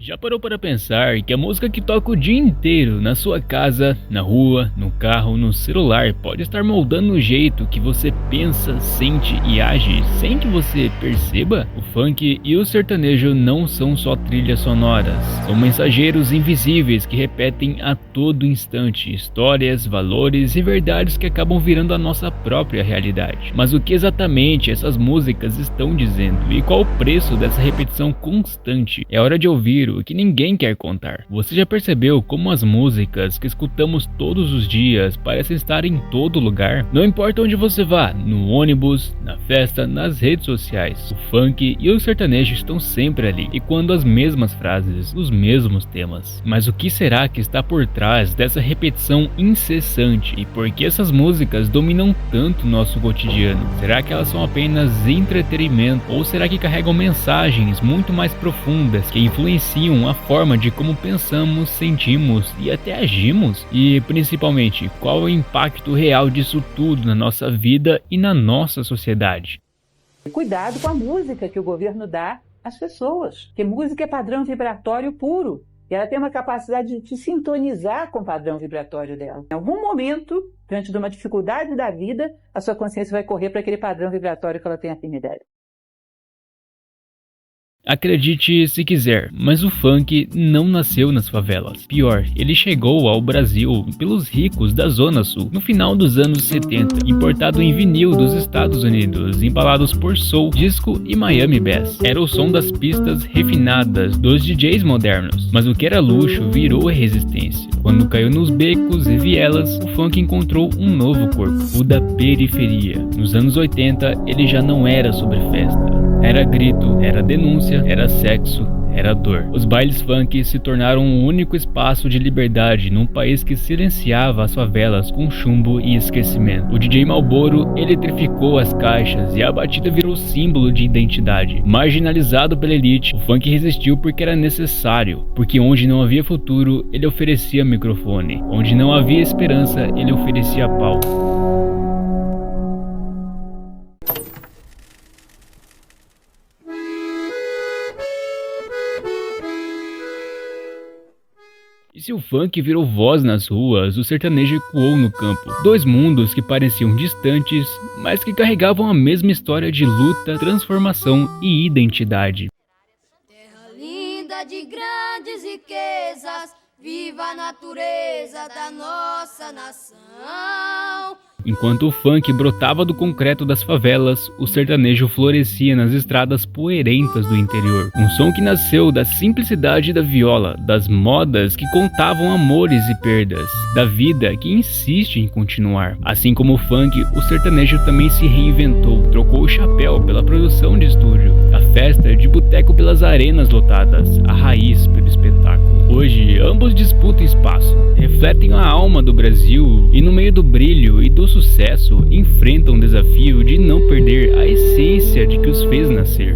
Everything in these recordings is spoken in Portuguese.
Já parou para pensar que a música que toca o dia inteiro na sua casa, na rua, no carro, no celular pode estar moldando o jeito que você pensa, sente e age sem que você perceba? O funk e o sertanejo não são só trilhas sonoras, são mensageiros invisíveis que repetem a todo instante histórias, valores e verdades que acabam virando a nossa própria realidade. Mas o que exatamente essas músicas estão dizendo e qual o preço dessa repetição constante? É hora de ouvir o que ninguém quer contar. Você já percebeu como as músicas que escutamos todos os dias parecem estar em todo lugar? Não importa onde você vá, no ônibus, na festa, nas redes sociais, o funk e o sertanejo estão sempre ali, e quando as mesmas frases, os mesmos temas. Mas o que será que está por trás dessa repetição incessante e por que essas músicas dominam tanto nosso cotidiano? Será que elas são apenas entretenimento ou será que carregam mensagens muito mais profundas que influenciam a forma de como pensamos, sentimos e até agimos? E principalmente, qual é o impacto real disso tudo na nossa vida e na nossa sociedade? Cuidado com a música que o governo dá às pessoas, porque música é padrão vibratório puro. E ela tem uma capacidade de sintonizar com o padrão vibratório dela. Em algum momento, diante de uma dificuldade da vida, a sua consciência vai correr para aquele padrão vibratório que ela tem afinidade. Acredite se quiser, mas o funk não nasceu nas favelas. Pior, ele chegou ao Brasil pelos ricos da Zona Sul, no final dos anos 70, importado em vinil dos Estados Unidos, embalados por soul, disco e Miami Bass. Era o som das pistas refinadas dos DJs modernos, mas o que era luxo virou resistência. Quando caiu nos becos e vielas, o funk encontrou um novo corpo, o da periferia. Nos anos 80, ele já não era sobre festa. Era grito, era denúncia, era sexo, era dor. Os bailes funk se tornaram um único espaço de liberdade num país que silenciava as favelas com chumbo e esquecimento. O DJ Marlboro eletrificou as caixas e a batida virou símbolo de identidade. Marginalizado pela elite, o funk resistiu porque era necessário, porque onde não havia futuro, ele oferecia microfone. Onde não havia esperança, ele oferecia pau. E se o funk virou voz nas ruas, o sertanejo ecoou no campo. Dois mundos que pareciam distantes, mas que carregavam a mesma história de luta, transformação e identidade. Terra linda de grandes riquezas, viva a natureza da nossa nação. Enquanto o funk brotava do concreto das favelas, o sertanejo florescia nas estradas poeirentas do interior. Um som que nasceu da simplicidade da viola, das modas que contavam amores e perdas, da vida que insiste em continuar. Assim como o funk, o sertanejo também se reinventou, trocou o chapéu pela produção de estúdio, a festa de boteco pelas arenas lotadas, a raiz pelo espetáculo. Hoje, ambos disputam espaço, refletem a alma do Brasil e no meio do brilho e do sucesso, enfrentam o desafio de não perder a essência de que os fez nascer.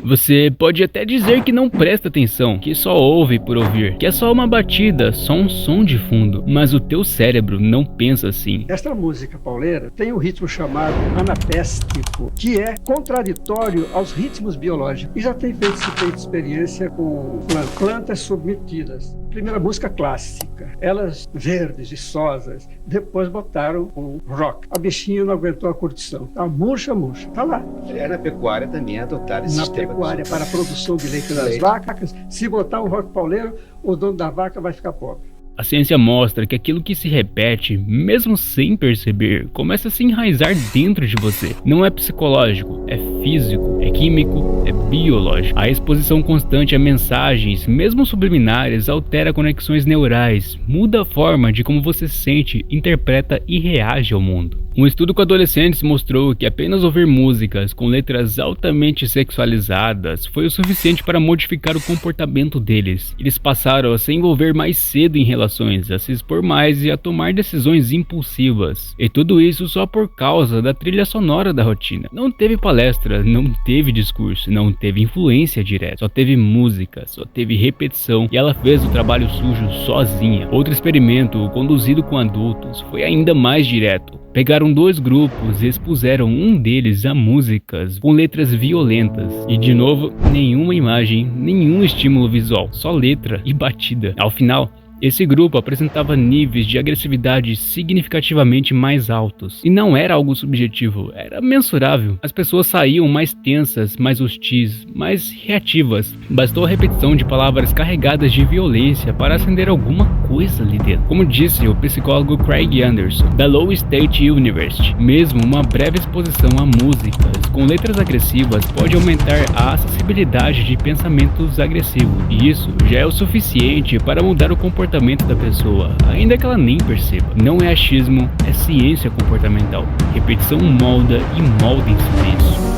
Você pode até dizer que não presta atenção, que só ouve por ouvir, que é só uma batida, só um som de fundo, mas o teu cérebro não pensa assim. Esta música pauleira tem um ritmo chamado anapéstico, que é contraditório aos ritmos biológicos, e já tem feito experiência com plantas submetidas. Primeira música clássica, elas verdes, viçosas, depois botaram o rock. A bichinha não aguentou a curtição, tá murcha, tá lá. Na pecuária também adotaram esse Na sistema. pecuária, para a produção de leite das vacas, se botar um rock pauleiro, o dono da vaca vai ficar pobre. A ciência mostra que aquilo que se repete, mesmo sem perceber, começa a se enraizar dentro de você. Não é psicológico, é físico, é químico, é biológico. A exposição constante a mensagens, mesmo subliminares, altera conexões neurais, muda a forma de como você sente, interpreta e reage ao mundo. Um estudo com adolescentes mostrou que apenas ouvir músicas com letras altamente sexualizadas foi o suficiente para modificar o comportamento deles. Eles passaram a se envolver mais cedo em relações, a se expor mais e a tomar decisões impulsivas. E tudo isso só por causa da trilha sonora da rotina. Não teve palestras letra não teve discurso, não teve influência direta, só teve música, só teve repetição e ela fez o trabalho sujo sozinha. Outro experimento, conduzido com adultos, foi ainda mais direto. Pegaram 2 grupos e expuseram um deles a músicas com letras violentas. E de novo, nenhuma imagem, nenhum estímulo visual, só letra e batida. Ao final, esse grupo apresentava níveis de agressividade significativamente mais altos. E não era algo subjetivo, era mensurável. As pessoas saíam mais tensas, mais hostis, mais reativas. Bastou a repetição de palavras carregadas de violência para acender alguma coisa ali dentro. Como disse o psicólogo Craig Anderson, da Low State University, mesmo uma breve exposição a músicas com letras agressivas pode aumentar a acessibilidade de pensamentos agressivos. E isso já é o suficiente para mudar o comportamento da pessoa, ainda que ela nem perceba. Não é achismo, é ciência comportamental. Repetição molda e molda em silêncio.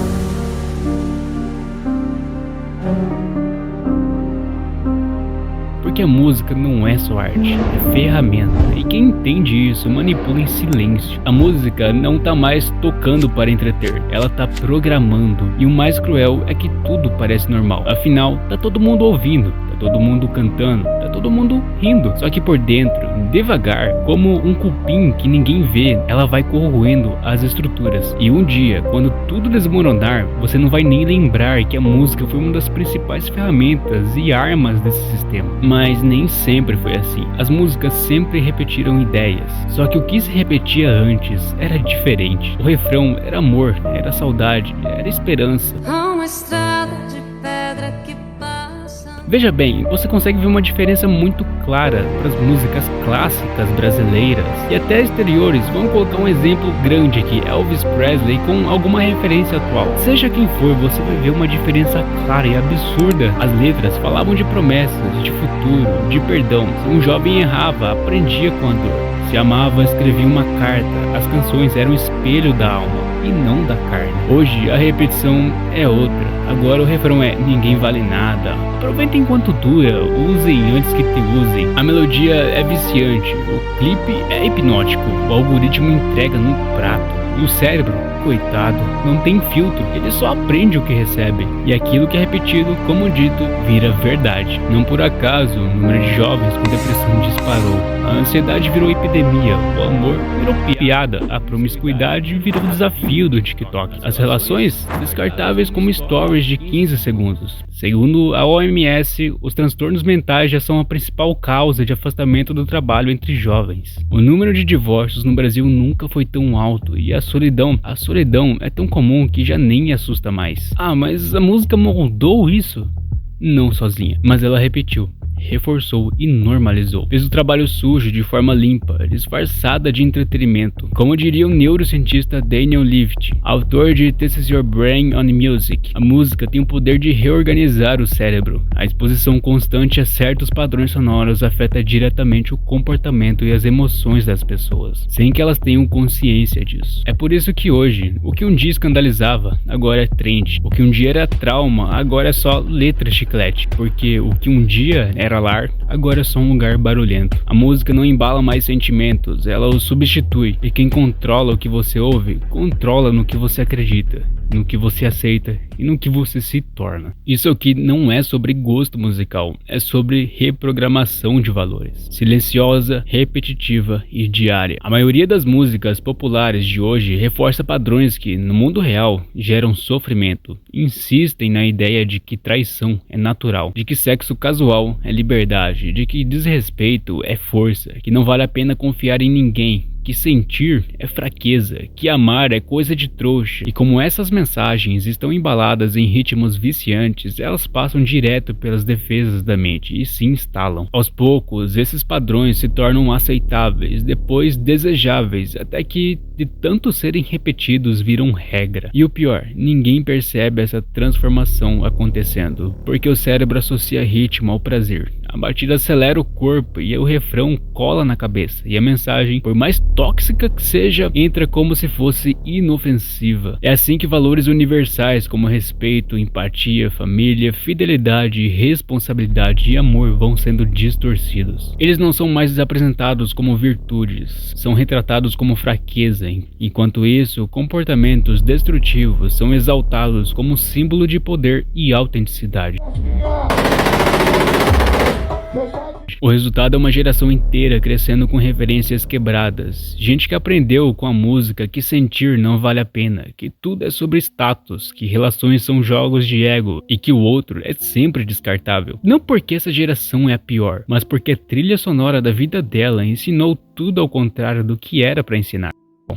Porque a música não é só arte, é ferramenta. E quem entende isso manipula em silêncio. A música não tá mais tocando para entreter, ela tá programando. E o mais cruel é que tudo parece normal. Afinal, tá todo mundo ouvindo, tá todo mundo cantando, tá todo mundo rindo. Só que por dentro, devagar, como um cupim que ninguém vê, ela vai corroendo as estruturas. E um dia, quando tudo desmoronar, você não vai nem lembrar que a música foi uma das principais ferramentas e armas desse sistema. Mas nem sempre foi assim. As músicas sempre repetiram ideias. Só que o que se repetia antes era diferente. O refrão era amor, era saudade, era esperança. Uma estrada de pedra que passa. Veja bem, você consegue ver uma diferença muito clara para as músicas clássicas brasileiras e até exteriores. Vamos colocar um exemplo grande aqui, Elvis Presley com alguma referência atual. Seja quem for, você vai ver uma diferença clara e absurda. As letras falavam de promessas, de futuro, de perdão. Se um jovem errava, aprendia com a dor. Se amava, escrevia uma carta. As canções eram o espelho da alma e não da carne. Hoje a repetição é outra. Agora o refrão é: ninguém vale nada. Aproveita enquanto dura, usem antes que te usem. A melodia é viciante, o clipe é hipnótico, o algoritmo entrega num prato. E o cérebro, coitado, não tem filtro, ele só aprende o que recebe. E aquilo que é repetido, como dito, vira verdade. Não por acaso, o número de jovens com depressão disparou. A ansiedade virou epidemia, o amor virou piada, a promiscuidade virou desafio do TikTok. As relações, descartáveis como stories de 15 segundos. Segundo a OMS, os transtornos mentais já são a principal causa de afastamento do trabalho entre jovens. O número de divórcios no Brasil nunca foi tão alto e a solidão é tão comum que já nem assusta mais. Ah, mas a música moldou isso? Não sozinha, mas ela repetiu, reforçou e normalizou. Fez o trabalho sujo de forma limpa, disfarçada de entretenimento. Como diria o neurocientista Daniel Levitt, autor de This Is Your Brain on Music, a música tem o poder de reorganizar o cérebro. A exposição constante a certos padrões sonoros afeta diretamente o comportamento e as emoções das pessoas, sem que elas tenham consciência disso. É por isso que hoje, o que um dia escandalizava, agora é trend. O que um dia era trauma, agora é só letra chiclete. Porque o que um dia era lar, agora é só um lugar barulhento. A música não embala mais sentimentos, ela os substitui. E quem controla o que você ouve, controla no que você acredita, no que você aceita e no que você se torna. Isso aqui não é sobre gosto musical, é sobre reprogramação de valores. Silenciosa, repetitiva e diária. A maioria das músicas populares de hoje reforça padrões que, no mundo real, geram sofrimento. Insistem na ideia de que traição é natural, de que sexo casual é liberdade, de que desrespeito é força, que não vale a pena confiar em ninguém, que sentir é fraqueza, que amar é coisa de trouxa. E como essas mensagens estão embaladas em ritmos viciantes, elas passam direto pelas defesas da mente e se instalam. Aos poucos, esses padrões se tornam aceitáveis, depois desejáveis, até que, de tanto serem repetidos, viram regra. E o pior, ninguém percebe essa transformação acontecendo, porque o cérebro associa ritmo ao prazer. A A batida acelera o corpo e o refrão cola na cabeça, e a mensagem, por mais tóxica que seja, entra como se fosse inofensiva. É assim que valores universais como respeito, empatia, família, fidelidade, responsabilidade e amor vão sendo distorcidos. Eles não são mais apresentados como virtudes, são retratados como fraqueza. Enquanto isso, comportamentos destrutivos são exaltados como símbolo de poder e autenticidade. O resultado é uma geração inteira crescendo com referências quebradas. Gente que aprendeu com a música que sentir não vale a pena, que tudo é sobre status, que relações são jogos de ego e que o outro é sempre descartável. Não porque essa geração é a pior, mas porque a trilha sonora da vida dela ensinou tudo ao contrário do que era para ensinar.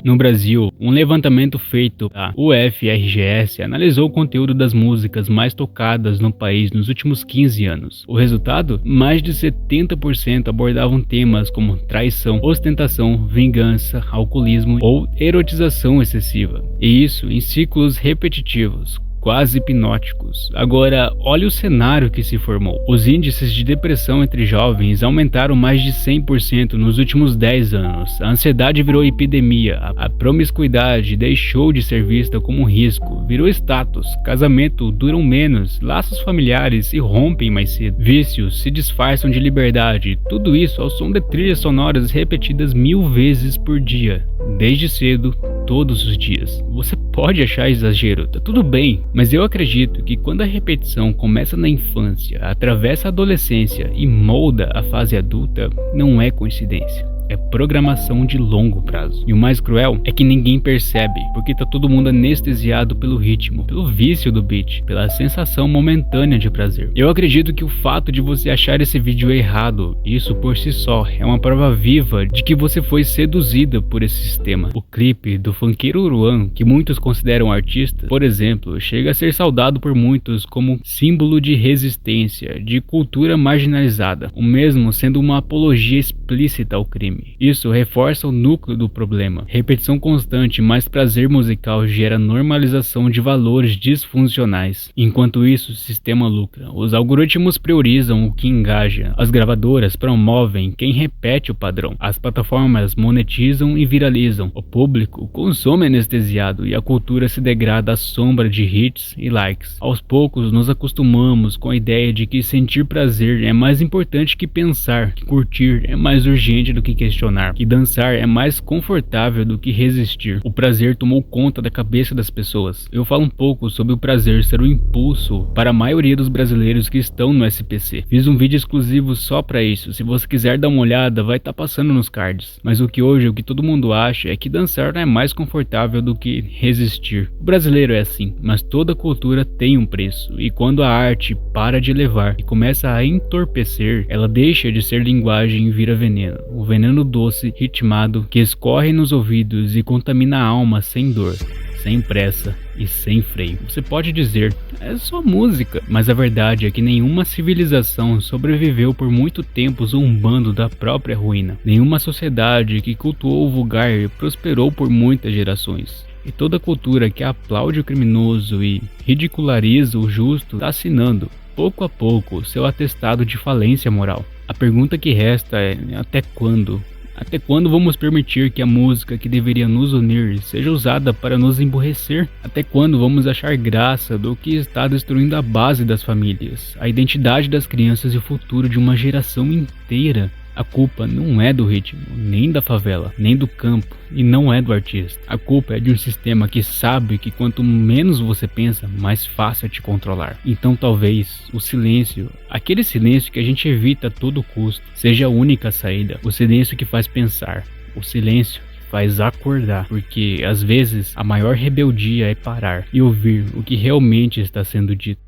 No Brasil, um levantamento feito pela UFRGS analisou o conteúdo das músicas mais tocadas no país nos últimos 15 anos. O resultado? Mais de 70% abordavam temas como traição, ostentação, vingança, alcoolismo ou erotização excessiva. E isso em ciclos repetitivos, quase hipnóticos. Agora, olha o cenário que se formou. Os índices de depressão entre jovens aumentaram mais de 100% nos últimos 10 anos. A ansiedade virou epidemia. A promiscuidade deixou de ser vista como um risco. Virou status. Casamento duram menos. Laços familiares se rompem mais cedo. Vícios se disfarçam de liberdade. Tudo isso ao som de trilhas sonoras repetidas 1000 vezes por dia. Desde cedo, todos os dias. Você pode achar exagero, tá tudo bem, mas eu acredito que quando a repetição começa na infância, atravessa a adolescência e molda a fase adulta, não é coincidência. É programação de longo prazo. E o mais cruel é que ninguém percebe, porque tá todo mundo anestesiado pelo ritmo, pelo vício do beat, pela sensação momentânea de prazer. Eu acredito que o fato de você achar esse vídeo errado, isso por si só, é uma prova viva de que você foi seduzida por esse sistema. O clipe do funkeiro Uruan, que muitos consideram artista, por exemplo, chega a ser saudado por muitos como símbolo de resistência, de cultura marginalizada, o mesmo sendo uma apologia explícita ao crime. Isso reforça o núcleo do problema. Repetição constante mais prazer musical gera normalização de valores disfuncionais. Enquanto isso, o sistema lucra. Os algoritmos priorizam o que engaja. As gravadoras promovem quem repete o padrão. As plataformas monetizam e viralizam. O público consome anestesiado e a cultura se degrada à sombra de hits e likes. Aos poucos, nos acostumamos com a ideia de que sentir prazer é mais importante que pensar, que curtir é mais urgente do que questionar, que dançar é mais confortável do que resistir. O prazer tomou conta da cabeça das pessoas. Eu falo um pouco sobre o prazer ser o impulso para a maioria dos brasileiros que estão no SPC. Fiz um vídeo exclusivo só para isso. Se você quiser dar uma olhada, vai estar passando nos cards. Mas o que todo mundo acha é que dançar é mais confortável do que resistir. O brasileiro é assim, mas toda cultura tem um preço. E quando a arte para de levar e começa a entorpecer, ela deixa de ser linguagem e vira veneno. O veneno doce, ritmado, que escorre nos ouvidos e contamina a alma sem dor, sem pressa e sem freio. Você pode dizer, é só música, mas a verdade é que nenhuma civilização sobreviveu por muito tempo zombando da própria ruína. Nenhuma sociedade que cultuou o vulgar prosperou por muitas gerações. E toda cultura que aplaude o criminoso e ridiculariza o justo está assinando, pouco a pouco, seu atestado de falência moral. A pergunta que resta é: até quando? Até quando vamos permitir que a música que deveria nos unir seja usada para nos emburrecer? Até quando vamos achar graça do que está destruindo a base das famílias, a identidade das crianças e o futuro de uma geração inteira? A culpa não é do ritmo, nem da favela, nem do campo, e não é do artista. A culpa é de um sistema que sabe que quanto menos você pensa, mais fácil é te controlar. Então talvez o silêncio, aquele silêncio que a gente evita a todo custo, seja a única saída. O silêncio que faz pensar, o silêncio que faz acordar, porque às vezes a maior rebeldia é parar e ouvir o que realmente está sendo dito.